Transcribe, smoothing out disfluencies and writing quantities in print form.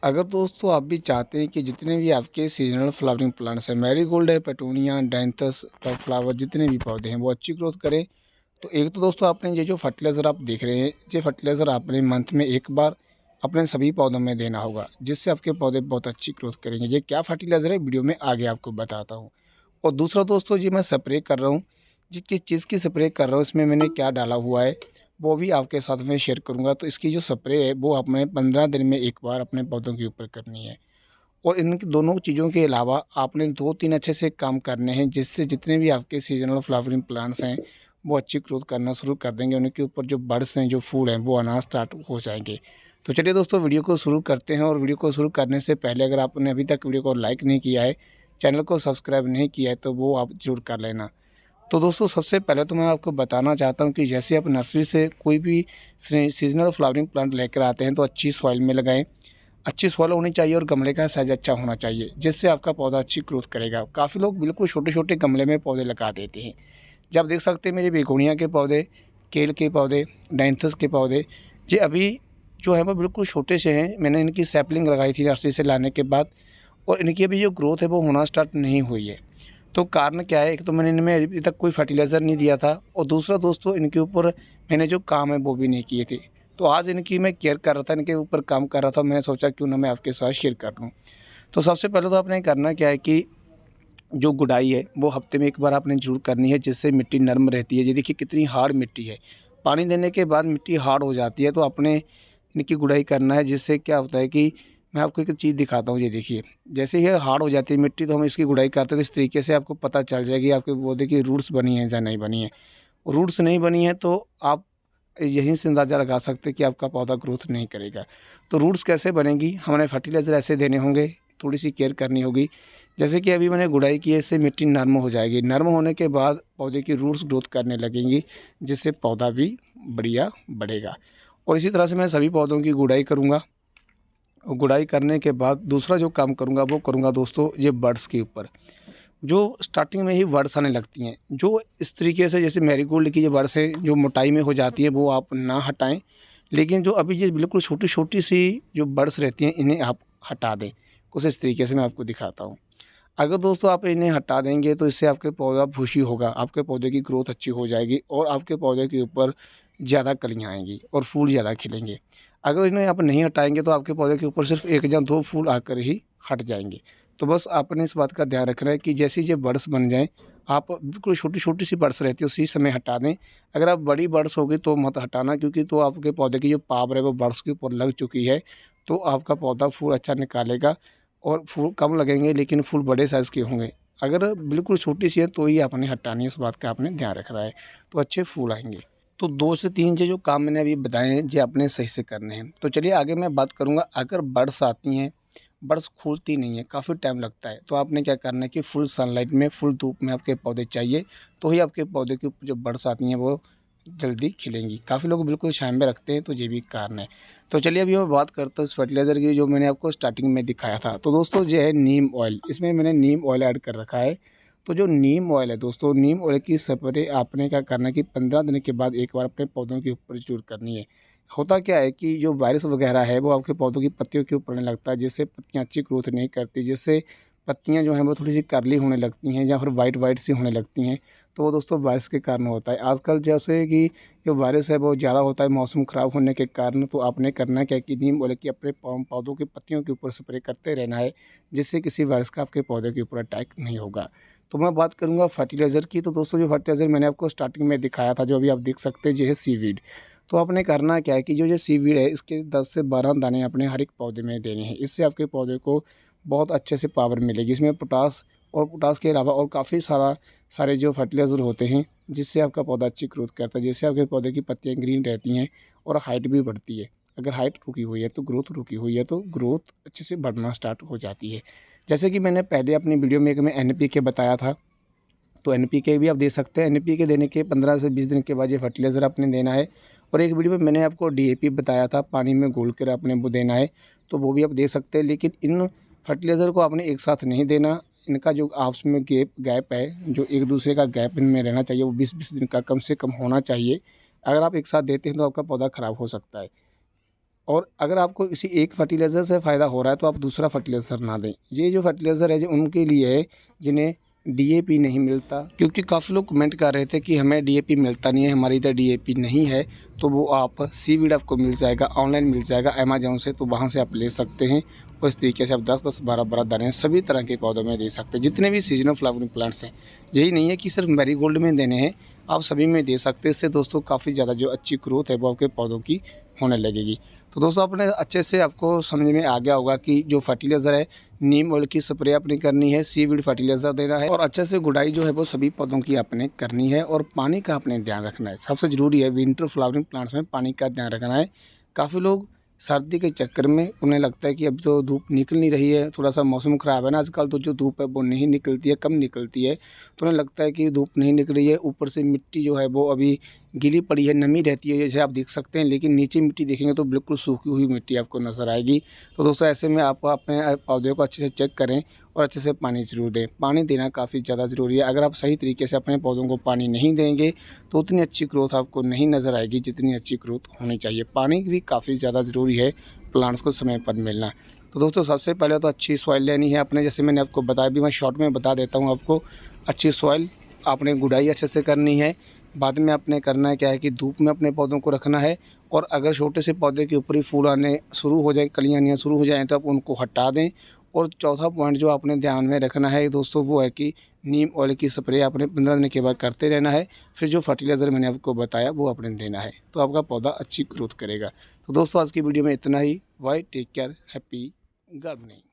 अगर दोस्तों आप भी चाहते हैं कि जितने भी आपके सीजनल फ्लावरिंग प्लांट्स हैं, मैरीगोल्ड है, पेटूनिया, डैंथस, टॉप फ्लावर, जितने भी पौधे हैं वो अच्छी ग्रोथ करें, तो एक तो दोस्तों आपने ये जो फर्टिलाइज़र आप देख रहे हैं, ये फर्टिलाइज़र आपने मंथ में एक बार अपने सभी पौधों में देना होगा, जिससे आपके पौधे बहुत अच्छी ग्रोथ करेंगे। ये क्या फर्टिलाइज़र है, वीडियो में आगे आपको बताता हूँ। और दूसरा दोस्तों, ये मैं स्प्रे कर रहा हूँ, जी किस चीज़ की स्प्रे कर रहा हूँ, इसमें मैंने क्या डाला हुआ है, वो भी आपके साथ में शेयर करूँगा। तो इसकी जो स्प्रे है वो हमें 15 दिन में एक बार अपने पौधों के ऊपर करनी है। और इन दोनों चीज़ों के अलावा आपने 2-3 अच्छे से काम करने हैं, जिससे जितने भी आपके सीजनल फ्लावरिंग प्लांट्स हैं वो अच्छी ग्रोथ करना शुरू कर देंगे। उनके ऊपर जो बड्स हैं, जो फूल हैं, वो आना स्टार्ट हो जाएंगे। तो चलिए दोस्तों, वीडियो को शुरू करते हैं। और वीडियो को शुरू करने से पहले अगर आपने अभी तक वीडियो को लाइक नहीं किया है, चैनल को सब्सक्राइब नहीं किया है, तो वो आप जरूर कर लेना। तो दोस्तों, सबसे पहले तो मैं आपको बताना चाहता हूँ कि जैसे आप नर्सरी से कोई भी सीजनल फ्लावरिंग प्लांट लेकर आते हैं तो अच्छी सॉइल में लगाएं। अच्छी सॉइल होनी चाहिए और गमले का साइज़ अच्छा होना चाहिए, जिससे आपका पौधा अच्छी ग्रोथ करेगा। काफ़ी लोग बिल्कुल छोटे छोटे गमले में पौधे लगा देते हैं। जब आप देख सकते हैं मेरे बेगोनिया के पौधे, केल के पौधे, डाइंथस के पौधे, ये अभी जो है वो बिल्कुल छोटे से हैं। मैंने इनकी सैपलिंग लगाई थी नर्सरी से लाने के बाद, और इनकी अभी जो ग्रोथ है वो होना स्टार्ट नहीं हुई है। तो कारण क्या है, एक तो मैंने इनमें अभी तक कोई फर्टिलाइज़र नहीं दिया था, और दूसरा दोस्तों, इनके ऊपर मैंने जो काम है वो भी नहीं किए थे। तो आज इनकी मैं केयर कर रहा था, इनके ऊपर काम कर रहा था, मैंने सोचा क्यों ना मैं आपके साथ शेयर कर लूँ। तो सबसे पहले तो आपने करना क्या है कि जो गुड़ाई है वो हफ्ते में एक बार आपने ज़रूर करनी है, जिससे मिट्टी नरम रहती है। ये देखिए कितनी हार्ड मिट्टी है, पानी देने के बाद मिट्टी हार्ड हो जाती है। तो आपने इनकी गुड़ाई करना है, जिससे क्या होता है कि मैं आपको एक चीज़ दिखाता हूँ। ये देखिए, जैसे ये हार्ड हो जाती है मिट्टी, तो हम इसकी गुड़ाई करते हैं, तो इस तरीके से आपको पता चल जाएगी आपके पौधे की रूट्स बनी हैं या नहीं बनी है। रूट्स नहीं बनी है तो आप यहीं से अंदाज़ा लगा सकते हैं कि आपका पौधा ग्रोथ नहीं करेगा। तो रूट्स कैसे बनेंगी, हमें फर्टिलाइज़र ऐसे देने होंगे, थोड़ी सी केयर करनी होगी। जैसे कि अभी मैंने गुड़ाई की है, इससे मिट्टी नरम हो जाएगी। नरम होने के बाद पौधे की रूट्स ग्रोथ करने लगेंगी, जिससे पौधा भी बढ़िया बढ़ेगा। और इसी तरह से मैं सभी पौधों की गुड़ाई करूँगा। और गुड़ाई करने के बाद दूसरा जो काम करूँगा वो करूँगा दोस्तों, ये बड्स के ऊपर। जो स्टार्टिंग में ही वर्ड्स आने लगती हैं, जो इस तरीके से, जैसे मैरीगोल्ड की जो वर्ड्स हैं जो मोटाई में हो जाती है, वो आप ना हटाएं। लेकिन जो अभी ये बिल्कुल छोटी छोटी सी जो बर्ड्स रहती हैं, इन्हें आप हटा दें। कुछ इस तरीके से मैं आपको दिखाता हूँ। अगर दोस्तों आप इन्हें हटा देंगे तो इससे आपके पौधा भूसी होगा, आपके पौधे की ग्रोथ अच्छी हो जाएगी, और आपके पौधे के ऊपर ज़्यादा कलियाँ आएंगी और फूल ज़्यादा खिलेंगे। अगर इन्हें आप नहीं हटाएंगे तो आपके पौधे के ऊपर सिर्फ 1 या 2 फूल आकर ही हट जाएंगे। तो बस आपने इस बात का ध्यान रखना है कि जैसे ही ये बड्स बन जाएँ, आप बिल्कुल छोटी छोटी सी बड्स रहती है उसी समय हटा दें। अगर आप बड़ी बड्स होगी तो मत हटाना, क्योंकि तो आपके पौधे की जो पावर है वो बड्स के ऊपर लग चुकी है। तो आपका पौधा फूल अच्छा निकालेगा, और फूल कम लगेंगे लेकिन फूल बड़े साइज़ के होंगे। अगर बिल्कुल छोटी सी है तो ही आपने हटानी है, इस बात का आपने ध्यान रखना है, तो अच्छे फूल आएंगे। तो 2 से 3 जो काम मैंने अभी बताए हैं, ये आपने सही से करने हैं। तो चलिए आगे मैं बात करूँगा। अगर बड्स आती हैं, बड्स खुलती नहीं है, काफ़ी टाइम लगता है, तो आपने क्या करना है कि फुल सनलाइट में, फुल धूप में आपके पौधे चाहिए, तो ही आपके पौधे के ऊपर जो बड्स आती हैं वो जल्दी खिलेंगी। काफ़ी लोग बिल्कुल छाँव में रखते हैं, तो ये भी कारण है। तो चलिए अभी मैं बात करता हूँ इस फर्टिलाइज़र की, जो मैंने आपको स्टार्टिंग में दिखाया था। तो दोस्तों, ये है नीम ऑयल, इसमें मैंने नीम ऑयल ऐड कर रखा है। तो जो नीम ऑयल है दोस्तों, नीम ऑयल की स्प्रे आपने क्या करना है कि 15 दिन के बाद एक बार अपने पौधों के ऊपर ज़रूर करनी है। होता क्या है कि जो वायरस वगैरह है वो आपके पौधों की पत्तियों के ऊपर पड़ने लगता है, जिससे पत्तियाँ अच्छी ग्रोथ नहीं करती, जिससे पत्तियाँ जो हैं वो थोड़ी सी कर्ली होने लगती हैं, या फिर वाइट वाइट सी होने लगती हैं। तो वो दोस्तों वायरस के कारण होता है। आजकल जैसे कि जो वायरस है वो ज़्यादा होता है मौसम ख़राब होने के कारण। तो आपने करना क्या है कि नीम ऑयल की अपने पौधों की पत्तियों के ऊपर स्प्रे करते रहना है, जिससे किसी वायरस का आपके पौधे के ऊपर अटैक नहीं होगा। तो मैं बात करूँगा फर्टिलाइज़र की। तो दोस्तों, जो फर्टिलाइज़र मैंने आपको स्टार्टिंग में दिखाया था, जो अभी आप देख सकते हैं, ये है सीवीड। तो आपने करना क्या है कि जो ये सीवीड है, इसके 10 से 12 दाने अपने हर एक पौधे में देने हैं। इससे आपके पौधे को बहुत अच्छे से पावर मिलेगी। इसमें पोटास, और पोटास के अलावा और काफ़ी सारे जो फर्टिलाइज़र होते हैं, जिससे आपका पौधा अच्छी ग्रोथ करता है, जिससे आपके पौधे की पत्तियाँ ग्रीन रहती हैं और हाइट भी बढ़ती है। अगर हाइट रुकी हुई है तो ग्रोथ रुकी हुई है, तो ग्रोथ अच्छे से बढ़ना स्टार्ट हो जाती है। जैसे कि मैंने पहले अपनी वीडियो में एक मैं एनपीके बताया था, तो एनपीके भी आप दे सकते हैं। एनपीके देने के 15 से 20 दिन के बाद ये फर्टिलाइज़र आपने देना है। और एक वीडियो में मैंने आपको डीएपी बताया था, पानी में घोल कर आपने वो देना है, तो वो भी आप दे सकते हैं। लेकिन इन फर्टिलाइज़र को आपने एक साथ नहीं देना। इनका जो आपस में गैप है, जो एक दूसरे का गैप इनमें रहना चाहिए, वो 20-20 दिन का कम से कम होना चाहिए। अगर आप एक साथ देते हैं तो आपका पौधा ख़राब हो सकता है। और अगर आपको किसी एक फर्टिलाइज़र से फ़ायदा हो रहा है तो आप दूसरा फर्टिलाइज़र ना दें। ये जो फर्टिलाइज़र है जो उनके लिए है जिन्हें डीएपी नहीं मिलता, क्योंकि काफ़ी लोग कमेंट कर रहे थे कि हमें डीएपी मिलता नहीं है, हमारी इधर डीएपी नहीं है। तो वो आप सीवीड आपको मिल जाएगा, ऑनलाइन मिल जाएगा अमेज़न से, तो वहाँ से आप ले सकते हैं। और इस तरीके से आप 10-10, 12-12 दाने सभी तरह के पौधों में दे सकते हैं, जितने भी सीजनल फ्लावरिंग प्लांट्स हैं। यही नहीं है कि सिर्फ मैरीगोल्ड में देने हैं, आप सभी में दे सकते हैं। इससे दोस्तों काफ़ी ज़्यादा जो अच्छी ग्रोथ है वो आपके पौधों की होने लगेगी। तो दोस्तों अपने अच्छे से आपको समझ में आ गया होगा कि जो फर्टिलाइज़र है, नीम ऑयल की स्प्रे अपनी करनी है, सीवीड फर्टिलाइज़र देना है और अच्छे से गुड़ाई जो है वो सभी पौधों की आपने करनी है और पानी का आपने ध्यान रखना है। सबसे ज़रूरी है विंटर फ्लावरिंग प्लांट्स में पानी का ध्यान रखना है। काफ़ी लोग सर्दी के चक्कर में उन्हें लगता है कि अब तो धूप निकल नहीं रही है, थोड़ा सा मौसम ख़राब है ना आजकल, तो जो धूप है वो नहीं निकलती है, कम निकलती है। तो उन्हें लगता है कि धूप नहीं निकल रही है, ऊपर से मिट्टी जो है वो अभी गीली पड़ी है, नमी रहती है जैसे आप देख सकते हैं, लेकिन नीचे मिट्टी देखेंगे तो बिल्कुल सूखी हुई मिट्टी आपको नज़र आएगी। तो दोस्तों ऐसे में आप अपने पौधे को अच्छे से चेक करें और अच्छे से पानी ज़रूर दें। पानी देना काफ़ी ज़्यादा ज़रूरी है। अगर आप सही तरीके से अपने पौधों को पानी नहीं देंगे तो उतनी अच्छी ग्रोथ आपको नहीं नज़र आएगी जितनी अच्छी ग्रोथ होनी चाहिए। पानी भी काफ़ी ज़्यादा ज़रूरी है प्लांट्स को समय पर मिलना। तो दोस्तों सबसे पहले तो अच्छी सॉइल लेनी है आपने, जैसे मैंने आपको बताया, भी मैं शॉर्ट में बता देता हूँ आपको। अच्छी सॉइल आपने गुड़ाई अच्छे से करनी है। बाद में आपने करना है क्या है कि धूप में अपने पौधों को रखना है। और अगर छोटे से पौधे के ऊपर ही फूल आने शुरू हो जाए, कलियाँ आनी शुरू हो जाएँ, तो आप उनको हटा दें। और चौथा पॉइंट जो आपने ध्यान में रखना है दोस्तों वो है कि नीम ऑयल की स्प्रे आपने 15 दिन के बाद करते रहना है। फिर जो फर्टिलाइज़र मैंने आपको बताया वो आपने देना है, तो आपका पौधा अच्छी ग्रोथ करेगा। तो दोस्तों आज की वीडियो में इतना ही। Bye, take care, happy gardening.